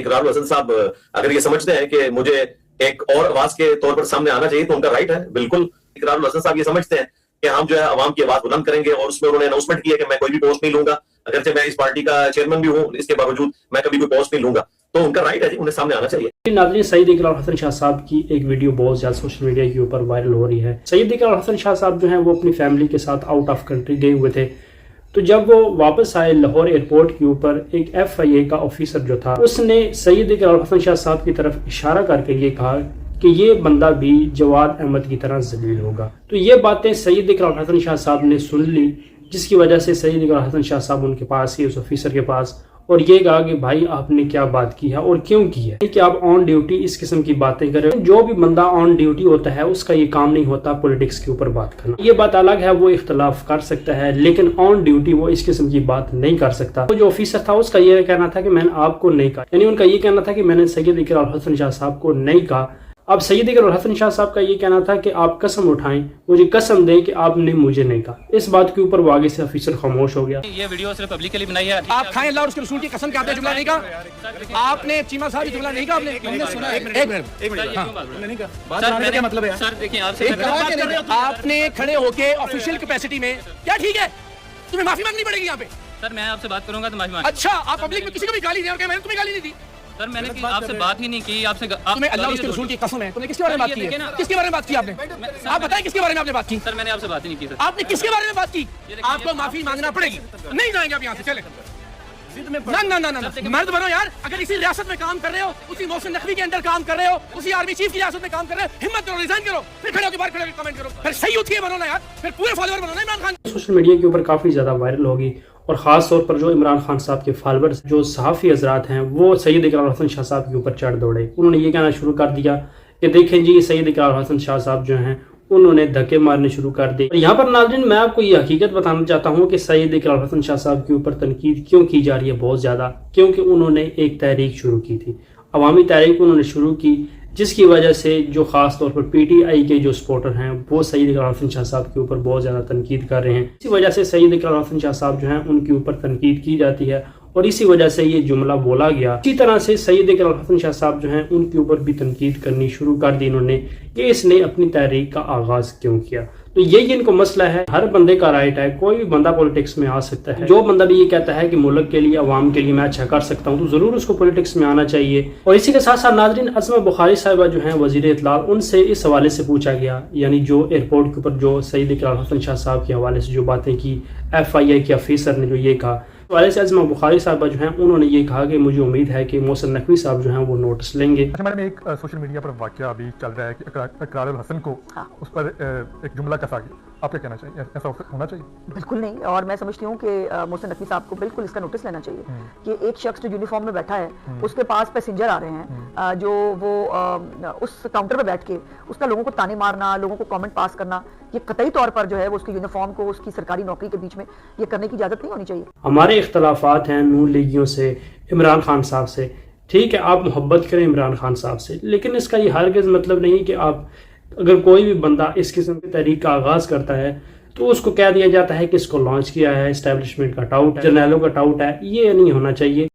इकरारुल हसन साहब अगर ये समझते हैं कि मुझे एक और आवाज के तौर पर सामने आना चाहिए तो उनका राइट है, बिल्कुल। इकरारुल हसन साहब ये समझते हैं कि हम जो है अवाम की आवाज बुलंद करेंगे, और उसमें उन्होंने अनाउंसमेंट किया कि मैं कोई भी पोस्ट नहीं लूंगा, अगरचे मैं इस पार्टी का चेयरमैन भी हूं, इसके बावजूद मैं कभी कोई पोस्ट नहीं लूंगा, तो उनका राइट है जी, उन्हें सामने आना चाहिए। नाज़रीन, सैयद इकरारुल हसन शाह साहब की एक वीडियो बहुत ज्यादा सोशल मीडिया के ऊपर वायरल हो रही है। सैयद इकरारुल हसन शाह साहब जो हैं वो अपनी फैमिली के साथ आउट ऑफ कंट्री गए हुए थे, तो जब वो वापस आए लाहौर एयरपोर्ट के ऊपर एक FIA का ऑफिसर जो था उसने सैयद इकरारुल हसन शाह साहब की तरफ इशारा करके ये कहा कि ये बंदा भी जवाद अहमद की तरह जलील होगा। तो ये बातें सैयद इकरारुल हसन शाह साहब ने सुन ली, जिसकी वजह से सैयद इकरारुल हसन शाह साहब उनके पास गए, उस ऑफिसर के पास, और ये कहा कि भाई आपने क्या बात की है और क्यों की है कि आप ऑन ड्यूटी इस किस्म की बातें कर रहे हो। जो भी बंदा ऑन ड्यूटी होता है उसका ये काम नहीं होता पॉलिटिक्स के ऊपर बात करना। ये बात अलग है, वो इख्तलाफ कर सकता है, लेकिन ऑन ड्यूटी वो इस किस्म की बात नहीं कर सकता। तो जो ऑफिसर था उसका ये कहना था कि मैंने आपको नहीं कहा, यानी उनका ये कहना था कि मैंने सैयद इकरारुल हसन शाह साहब को नहीं कहा। अब सैयद इकरारुल हसन शाह साहब का ये कहना था कि आप कसम उठाएं, मुझे कसम दें कि आपने मुझे नहीं कहा। इस बात के ऊपर वो आगे से ऑफिसर खामोश हो गया। ये वीडियो सिर्फ पब्लिक के लिए बनाई है। आप खाएं अल्लाह और उसके रसूल की कसम के, आपने जुमला नहीं कहा, आपने चीमा साहब जुमला नहीं कहा, आपने सुना। एक मिनट नहीं कहा, बात बनाने का क्या मतलब है सर? देखिए आपने खड़े होके ऑफिशियल कैपेसिटी में, क्या ठीक है, तुम्हें माफी मांगनी पड़ेगी यहाँ पे। सर मैं आपसे बात करूंगा तो माफी मांग। अच्छा, आप पब्लिक में किसी को भी गाली नहीं, और मैंने तुम्हें गाली नहीं दी। सर मैंने आपसे बात ही नहीं की, आपसे तुम्हें अल्लाह और उसके रसूल की कसम है, तुमने किसके बारे में बात की है? किसके बारे में बात की आपने? आप बताएं किसके बारे में आपने बात की? सर मैंने आपसे बात ही नहीं की। सर आपने किसके बारे में बात की? आपको माफी मांगना पड़ेगी, नहीं जाएंगे आप यहाँ से, चले। ना ना ना ना, मर्द बनो यार। अगर इसी रियासत में काम कर रहे हो, उसी मोहसिन नकवी के अंदर काम कर रहे हो, उसी आर्मी चीफ की रियासत में काम कर रहे हो, हिम्मत करो, रिजाइन करो, फिर खड़े होकर बाहर खड़े होकर कमेंट करो, फिर सही उठिए बनो ना यार, फिर पूरे फॉलोअर बनो ना इमरान खान। सोशल मीडिया के ऊपर काफ़ी ज़्यादा वायरल होगी, और ख़ास तौर पर जो इमरान खान साहब के फॉलोअर्स, जो सहाफ़ी हजरात हैं, वो सैयद इकरारुल हसन शाह साहब के ऊपर चढ़ दौड़े। उन्होंने ये कहना शुरू कर दिया कि देखें जी, सैयद इकरारुल हसन शाह साहब जो हैं उन्होंने धक्के मारने शुरू कर दिए। यहाँ पर नाज़रीन मैं आपको ये हकीकत बताना चाहता हूँ कि सैयद इकरारुल हसन शाह साहब के ऊपर तनकीद क्यों की जा रही है बहुत ज़्यादा, क्योंकि उन्होंने एक तहरीक शुरू की थी, अवामी तहरीक उन्होंने शुरू की, जिसकी वजह से जो ख़ास तौर पर PTI के जो सपोर्टर हैं वो सैयद इकरारुल हसन शाह साहब के ऊपर बहुत ज़्यादा तनकीद कर रहे हैं। इसी वजह से सैयद इकरारुल हसन शाह साहब जो हैं उनके ऊपर तनकीद की जाती है, और इसी वजह से ये जुमला बोला गया। इसी तरह से सैयद इकरारुल हसन शाह साहब जो हैं उनके ऊपर भी तनकीद करनी शुरू कर दी इन्होंने कि इसने अपनी तहरीक का आगाज़ क्यों किया। तो यही इनको मसला है। हर बंदे का राइट है, कोई भी बंदा पॉलिटिक्स में आ सकता है। जो बंदा भी ये कहता है कि मुल्क के लिए, अवाम के लिए मैं अच्छा कर सकता हूँ, तो ज़रूर उसको पॉलिटिक्स में आना चाहिए। और इसी के साथ साथ नाज़रीन, अज़मा बुखारी साहिबा जो हैं वज़ीर इत्तलाल, उनसे इस हवाले से पूछा गया, यानी जो एयरपोर्ट के ऊपर जो सैयद इकरारुल हसन शाह साहब के हवाले से जो बातें की, FIA के ऑफिसर ने जो ये कहा, वाले से अज़मा बुखारी साहबा जो हैं उन्होंने ये कहा कि मुझे उम्मीद है कि मोहसिन नकवी साहब जो हैं वो नोटिस लेंगे। अच्छा मैडम, एक सोशल मीडिया पर वाक़या अभी चल रहा है कि इकरारुल हसन को उस पर एक जुमला कसा गया, आप क्या कहना चाहिए, ऐसा होना चाहिए? बिल्कुल नहीं, और मैं समझती हूँ कि मोहसिन नकवी साहब को बिल्कुल इसका नोटिस लेना चाहिए कि एक शख्स जो यूनिफॉर्म में बैठा है, उसके पास पैसेंजर आ रहे हैं, जो वो उस काउंटर पर बैठ के उसका लोगों को ताने मारना, लोगों को कमेंट पास करना, ये कतई तौर पर जो है वो उसकी यूनिफॉर्म को, उसकी सरकारी नौकरी के बीच में ये करने की इजाज़त नहीं होनी चाहिए। हमारे इख्तलाफात हैं नून लीगियों से, इमरान खान साहब से, ठीक है, आप मोहब्बत करें इमरान खान साहब से, लेकिन इसका ये हरगिज़ मतलब नहीं कि आप, अगर कोई भी बंदा इस किस्म की तहरीक का आगाज़ करता है तो उसको कह दिया जाता है कि इसको लॉन्च किया है, इस्टेब्लिशमेंट का टाउट है, जर्नैलों का टाउट है। ये नहीं होना चाहिए।